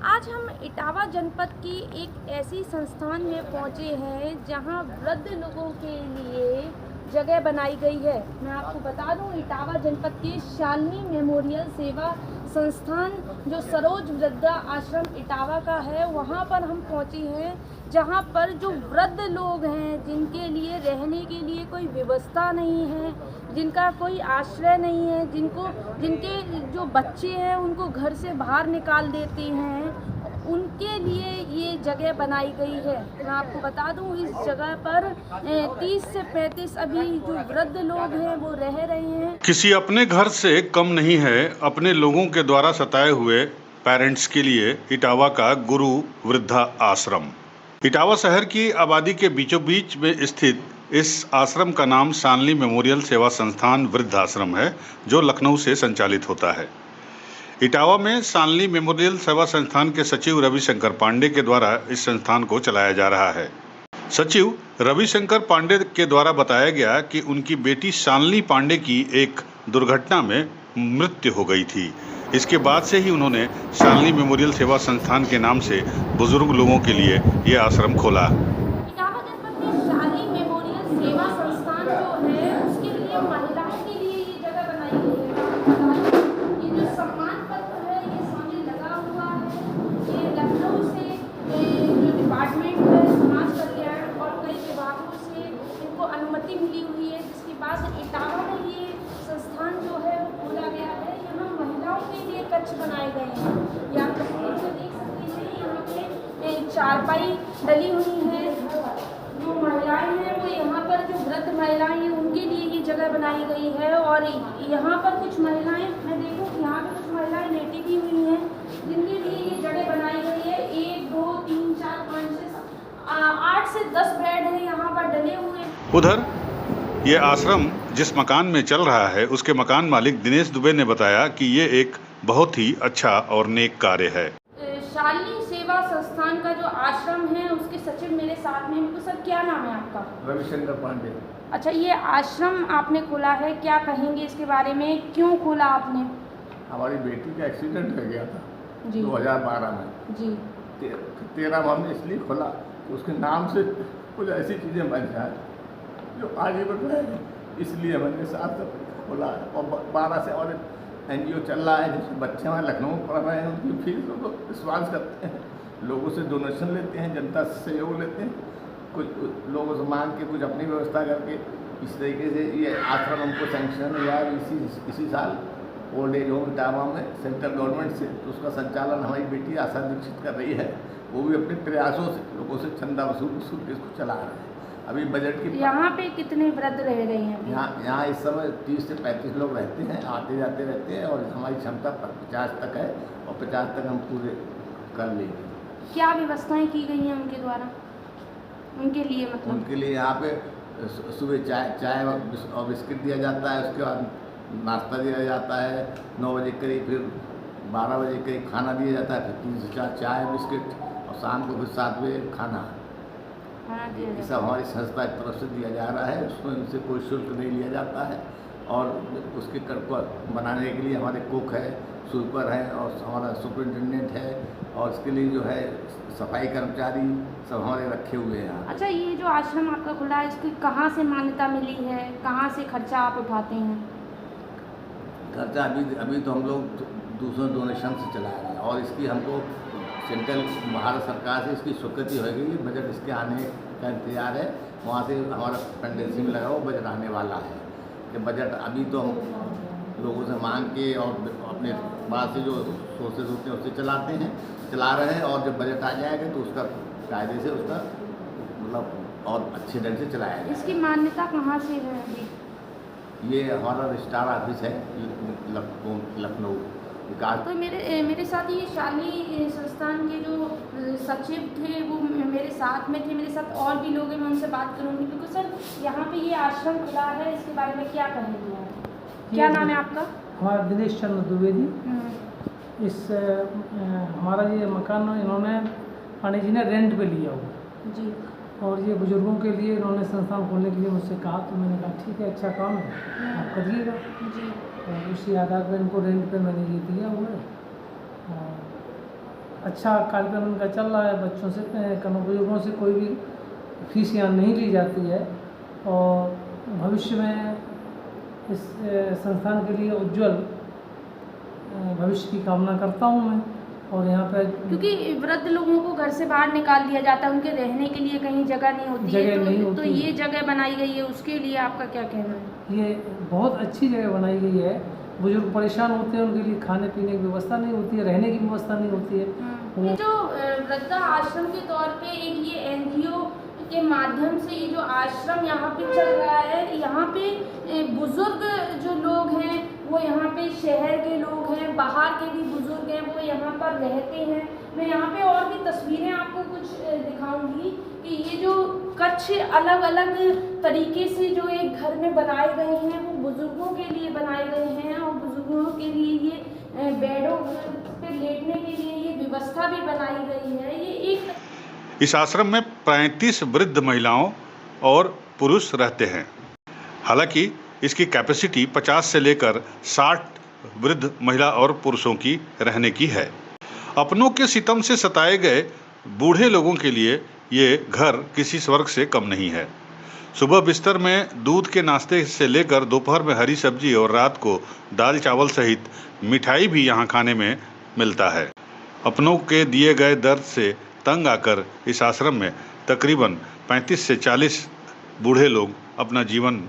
आज हम इटावा जनपद की एक ऐसी संस्थान में पहुंचे हैं जहां वृद्ध लोगों के लिए जगह बनाई गई है। मैं आपको बता दूं, इटावा जनपद के शालिनी मेमोरियल सेवा संस्थान जो सरोज वृद्धा आश्रम इटावा का है, वहां पर हम पहुंचे हैं जहां पर जो वृद्ध लोग हैं जिनके लिए रहने के लिए कोई व्यवस्था नहीं है, जिनका कोई आश्रय नहीं है, जिनके जो बच्चे हैं उनको घर से बाहर निकाल देते हैं, उनके लिए ये जगह बनाई गई है। मैं आपको बता दूं, इस जगह पर 30 से 35 अभी जो वृद्ध लोग हैं वो रह रहे हैं। किसी अपने घर से कम नहीं है अपने लोगों के द्वारा सताए हुए पेरेंट्स के लिए इटावा का गुरु वृद्धा आश्रम। इटावा शहर की आबादी के बीचों बीच में स्थित इस आश्रम का नाम शालिनी मेमोरियल सेवा संस्थान वृद्धाश्रम है, जो लखनऊ से संचालित होता है। इटावा में शालिनी मेमोरियल सेवा संस्थान के सचिव रविशंकर पांडे के द्वारा इस संस्थान को चलाया जा रहा है। सचिव रविशंकर पांडे के द्वारा बताया गया कि उनकी बेटी शालिनी पांडे की एक दुर्घटना में मृत्यु हो गई थी। इसके बाद से ही उन्होंने शालिनी मेमोरियल सेवा संस्थान के नाम से बुजुर्ग लोगों के लिए यह आश्रम खोला। इटावा जनपद में शालिनी मेमोरियल सेवा संस्थान जो है उसके लिए महिलाओं के लिए ये जगह बनाई गई है। ये जो सम्मान पत्र है ये सामने लगा हुआ है, ये लखनऊ से जो डिपार्टमेंट है समाज कल्याण और कई विभागों से इनको अनुमति मिली हुई है, जिसके बाद इटावा में ये संस्थान जो है वो खोला गया है। यहाँ महिलाओं के लिए कक्ष बनाए गए हैं। यहाँ तस्वीर में देख सकते हैं, यहाँ पे चारपाई डली हुई है। जो महिलाएं हैं वो यहाँ पर जो वृद्ध महिलाएं हैं उनके लिए ये जगह बनाई गई है। और यहाँ पर कुछ महिलाएं, मैं देखूँ यहाँ पर कुछ महिलाएं लेटी भी हुई हैं जिनके लिए ये जगह बनाई गई है। 1 2 3 4 5 6 8 से 10 बेड हैं यहाँ पर डले हुए। उधर ये आश्रम जिस मकान में चल रहा है उसके मकान मालिक दिनेश दुबे ने बताया कि ये एक बहुत ही अच्छा और नेक कार्य है। शालिनी सेवा संस्थान का जो आश्रम है उसके सचिव मेरे साथ में। इनको सर क्या नाम है आपका? रविशंकर पांडे। अच्छा, ये आश्रम आपने खोला है, क्या कहेंगे इसके बारे में, क्यों खोला आपने? हमारी बेटी का एक्सीडेंट हो गया था जी 2012 में जी। 13 में हमने इसलिए खोला कि उसके नाम से कुछ ऐसी चीज़ें बन जाए जो आगे बढ़ रहे हैं, इसलिए हमने साथ खोला है। और 12 से और NGO चल रहा है, जैसे बच्चे हमारे लखनऊ में पढ़ रहे हैं, उनकी फीस को विश्वास करते हैं, लोगों से डोनेशन लेते हैं, जनता से सहयोग लेते हैं, कुछ लोगों से मांग के कुछ अपनी व्यवस्था करके इस तरीके से ये आश्रम हमको सैंक्शन हुआ इसी साल ओल्ड एज होम इटावा में सेंट्रल गवर्नमेंट से। तो उसका संचालन हमारी बेटी आशा दीक्षित कर रही है। वो भी अपने प्रयासों से लोगों से चंदा वसूल के इसको चला रहे हैं। अभी बजट की यहाँ पे कितने वृद्ध रह रहे हैं? यहाँ इस समय 30 से 35 लोग रहते हैं, आते जाते रहते हैं, और हमारी क्षमता 50 तक है और 50 तक हम पूरे कर लेंगे। क्या व्यवस्थाएं की गई हैं उनके द्वारा, उनके लिए? मतलब उनके लिए यहाँ पे सुबह चाय और बिस्किट दिया जाता है, उसके बाद नाश्ता दिया जाता है, 9 बजे करीब, फिर 12 बजे करीब खाना दिया जाता है, फिर 3 से 4 चाय बिस्किट, और शाम को फिर 7 बजे खाना। ये सब हमारी संस्था की तरफ से दिया जा रहा है, उसमें उनसे कोई शुल्क नहीं लिया जाता है। और उसके बनाने के लिए हमारे कुक है, स्वीपर है, और हमारा सुपरिटेंडेंट है, और इसके लिए जो है सफाई कर्मचारी सब हमारे रखे हुए हैं। अच्छा, ये जो आश्रम आपका खुला है इसकी कहाँ से मान्यता मिली है, कहाँ से खर्चा आप उठाते हैं? खर्चा अभी तो हम लोग दूसरे डोनेशन से चला रहे हैं, और इसकी हमको सेंट्रल भारत सरकार से इसकी स्वीकृति हो गई। बजट इसके आने का इंतजार है, वहाँ से हमारा पेंडेंसी में लगा हुआ बजट आने वाला है। कि बजट अभी तो हम लोगों से मांग के और अपने बात से जो सोर्सेज होते हैं उससे चला रहे हैं, और जब बजट आ जाएगा तो उसका कायदे से उसका मतलब और अच्छे ढंग से चलाया जाएगा। इसकी मान्यता कहाँ से है अभी? ये हमारा रजिस्ट्रार ऑफिस है लखनऊ विकास। तो मेरे साथ ये शालिनी संस्थान के जो सचिव थे वो मेरे साथ में थे, मेरे साथ और भी लोग हैं, मैं उनसे बात करूँगी। क्योंकि सर यहाँ पे ये आश्रम खुला है, इसके बारे में क्या कहेंगे आप? क्या नाम है आपका? हमारा दिनेश चंद्र द्विवेदी। इस हमारा ये मकान इन्होंने पांडे जी ने रेंट पे लिया हुआ जी, और ये बुजुर्गों के लिए इन्होंने संस्थान खोलने के लिए मुझसे कहा, तो मैंने कहा ठीक है, अच्छा काम है, आप करिएगा जी। और उसी आधार पर इनको रेंट पे मैंने ये दिया हुआ है। अच्छा कार्यक्रम इनका चल रहा है। बच्चों से बुजुर्गों से कोई भी फीस यहाँ नहीं ली जाती है और भविष्य में इस संस्थान के लिए उज्जवल भविष्य की कामना करता हूँ मैं। और यहाँ पर क्योंकि वृद्ध लोगों को घर से बाहर निकाल दिया जाता है, उनके रहने के लिए कहीं जगह नहीं होती है, तो ये जगह बनाई गई है, उसके लिए आपका क्या कहना है? ये बहुत अच्छी जगह बनाई गई है। बुजुर्ग परेशान होते हैं, उनके लिए खाने पीने की व्यवस्था नहीं होती है, रहने की व्यवस्था नहीं होती है। ये जो वृद्धा आश्रम के तौर पे एक ये एनजीओ के माध्यम से ये जो आश्रम यहाँ पे चल रहा है, यहाँ पे बुजुर्ग जो लोग हैं वो यहाँ पे शहर के लोग हैं, बाहर के भी बुजुर्ग हैं, वो यहाँ पर रहते हैं। मैं यहाँ पे और भी तस्वीरें आपको कुछ दिखाऊंगी कि ये जो कच्छ अलग अलग तरीके से जो एक घर में बनाए गए हैं वो बुजुर्गों के लिए बनाए गए हैं और बुजुर्गों के लिए ये बेडों पे लेटने के लिए ये व्यवस्था भी बनाई गई है। ये एक इस आश्रम में 35 वृद्ध महिलाओं और पुरुष रहते हैं। हालांकि इसकी कैपेसिटी 50 से लेकर 60 वृद्ध महिला और पुरुषों की रहने की है। अपनों के सितम से सताए गए बूढ़े लोगों के लिए ये घर किसी स्वर्ग से कम नहीं है। सुबह बिस्तर में दूध के नाश्ते से लेकर दोपहर में हरी सब्जी और रात को दाल चावल सहित मिठाई भी यहाँ खाने में मिलता है। अपनों के दिए गए दर्द से तंग आकर इस आश्रम में तकरीबन 35 से 40 बूढ़े लोग अपना जीवन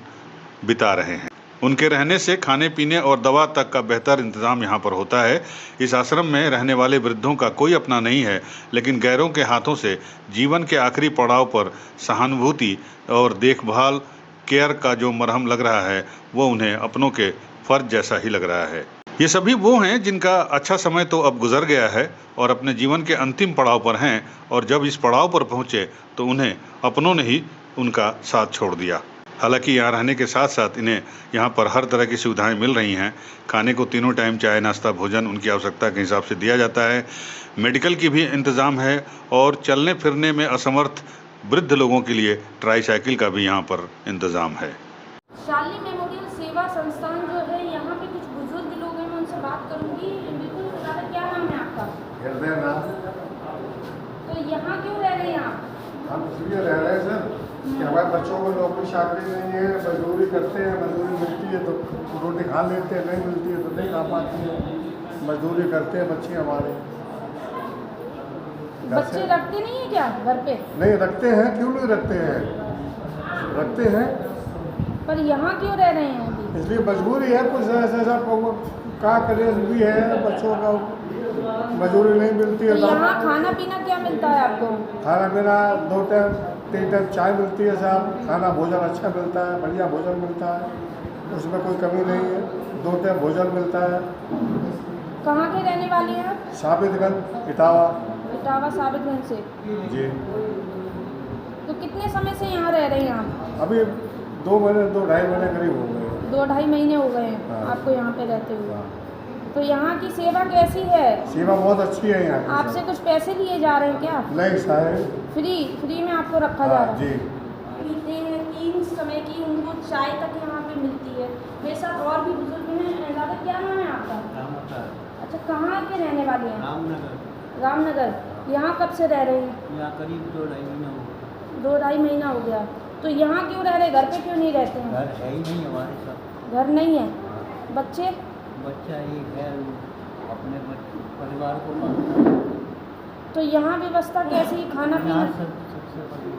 बिता रहे हैं। उनके रहने से खाने पीने और दवा तक का बेहतर इंतजाम यहाँ पर होता है। इस आश्रम में रहने वाले वृद्धों का कोई अपना नहीं है, लेकिन गैरों के हाथों से जीवन के आखिरी पड़ाव पर सहानुभूति और देखभाल केयर का जो मरहम लग रहा है वो उन्हें अपनों के फर्ज जैसा ही लग रहा है। ये सभी वो हैं जिनका अच्छा समय तो अब गुजर गया है और अपने जीवन के अंतिम पड़ाव पर हैं, और जब इस पड़ाव पर पहुँचे तो उन्हें अपनों ने ही उनका साथ छोड़ दिया। हालांकि यहाँ रहने के साथ साथ इन्हें यहाँ पर हर तरह की सुविधाएं मिल रही हैं। खाने को तीनों टाइम चाय नाश्ता भोजन उनकी आवश्यकता के हिसाब से दिया जाता है। मेडिकल की भी इंतज़ाम है और चलने फिरने में असमर्थ वृद्ध लोगों के लिए ट्राईसाइकिल का भी यहाँ पर इंतज़ाम है। शालिनी मेमोरियल सेवा संस्थान जो है, यहाँ पे कुछ बुजुर्ग लोग हैं, मैं उनसे बात करूँगी। बिल्कुल, क्या नाम है आपका? हृदय नाथ। तो यहाँ क्यों रह रहे हैं आप? हम इसलिए रह रहे हैं सर कि हमारे बच्चों को नौकरी चाकरी नहीं है, मजदूरी करते हैं, मजदूरी मिलती है तो रोटी खा लेते हैं, नहीं मिलती है तो नहीं खा पाती है। मजदूरी करते हैं बच्चे हमारे। बच्चे रखते नहीं है क्या घर पे? नहीं रखते हैं, क्यों नहीं रखते हैं, रखते हैं। पर यहाँ क्यों रह रहे हैं अभी? इसलिए मजबूरी है, कुछ ऐसा क्या करें भी है, बच्चों का मजदूरी नहीं मिलती है। तो यहाँ खाना पीना क्या मिलता है आपको? खाना पीना 2 टाइम 3 टाइम चाय मिलती है साहब। खाना भोजन अच्छा मिलता है, बढ़िया भोजन मिलता है, उसमें कोई कमी नहीं है। 2 टाइम भोजन मिलता है। कहाँ के रहने वाले हैं आप? साबितगंज इटावा। इटावा साबितगंज से जी। तो कितने समय से यहाँ रह रहे हैं आप? अभी 2 महीने 2-2.5 महीने करीब हो गए। 2-2.5 महीने हो गए हैं हाँ। आपको यहाँ पे रहते हुए। हाँ। तो यहाँ की सेवा कैसी है? सेवा बहुत अच्छी है यहाँ की। आपसे कुछ पैसे लिए जा रहे हैं क्या? नहीं साहब, फ्री में आपको रखा जा रहा है? जी। पीते हैं 3 समय की, उनको चाय तक यहाँ पे मिलती है। मेरे साथ और भी बुजुर्ग हैं। दादा क्या नाम है आपका? अच्छा, कहाँ के रहने वाले हैं? रामनगर। रामनगर। यहाँ कब से रह रहे हैं? यहाँ करीब 2-2.5 महीना हो गया। 2-2.5 महीना हो गया। तो यहाँ क्यों रह रहे, घर पे क्यों नहीं रहते हैं? घर है ही नहीं हमारे साथ। घर नहीं है? बच्चे? बच्चा एक है, अपने परिवार को पालता है। तो यहाँ व्यवस्था कैसी, खाना पीना? यहाँ सबसे बढ़िया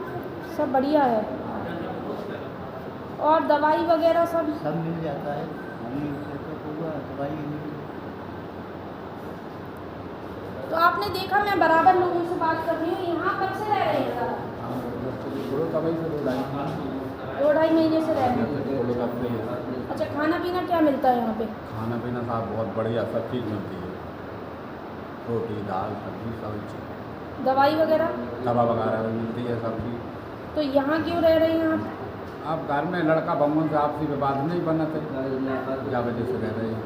सब बढ़िया है। और दवाई वगैरह सब? सब मिल जाता है। मम्मी से तो हुआ दवाई मिल। तो आपने देखा, मैं बराबर लोगों से बात कर रही हूँ। यहाँ कब से रह रहे हैं सर? 2-2.5 महीने से रह रहे हैं। अच्छा, खाना पीना क्या मिलता है यहाँ पे? खाना पीना साहब बहुत बढ़िया, सब चीज़ मिलती है। रोटी दाल सब्जी सब चीज़। दवाई वगैरह? दवा वगैरह भी मिलती है, सब चीज़। तो यहाँ क्यों रह रहे हैं आप? अब घर में लड़का भगवान से आपसी विवाद नहीं बनते, क्या वजह से रह रहे हैं।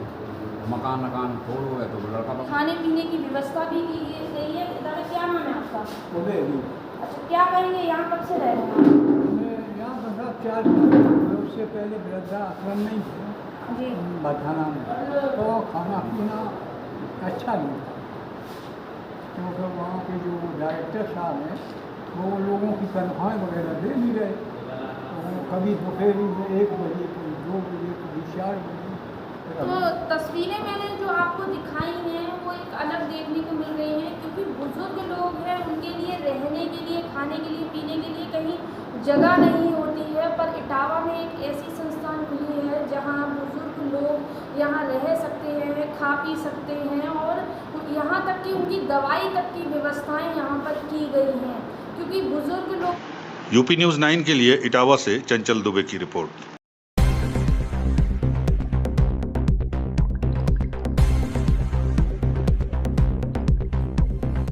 मकान छोड़ हुए तो लड़का खाने पीने की व्यवस्था भी की गई है। दादा क्या नाम है आपका? अच्छा, क्या कहेंगे, यहाँ कब से रह रहे हैं? यहाँ बसा 4 महीने। उससे पहले वृद्धा आश्रम नहीं थे जी। बठाना में, तो खाना पीना अच्छा नहीं था। क्योंकि वहाँ के जो डायरेक्टर साहब हैं वो लोगों की तनख्वाहें वगैरह दे नहीं रहे। तो वो कभी दोपहर में 1 बजे, कभी 2 बजे, कभी 4 बजे। तो तस्वीरें मैंने जो आपको दिखाई हैं वो एक अलग देखने को मिल रही हैं, क्योंकि बुजुर्ग लोग हैं, उनके लिए रहने के लिए, खाने के लिए, पीने के लिए कहीं जगह नहीं होती है। पर इटावा में एक ऐसी संस्थान खुली है जहां बुजुर्ग लोग यहाँ रह सकते हैं, खा पी सकते हैं, और यहाँ तक कि उनकी दवाई तक की व्यवस्थाएं यहाँ पर की गई हैं, क्योंकि बुजुर्ग लोग। यूपी न्यूज़ 9 के लिए इटावा से चंचल दुबे की रिपोर्ट।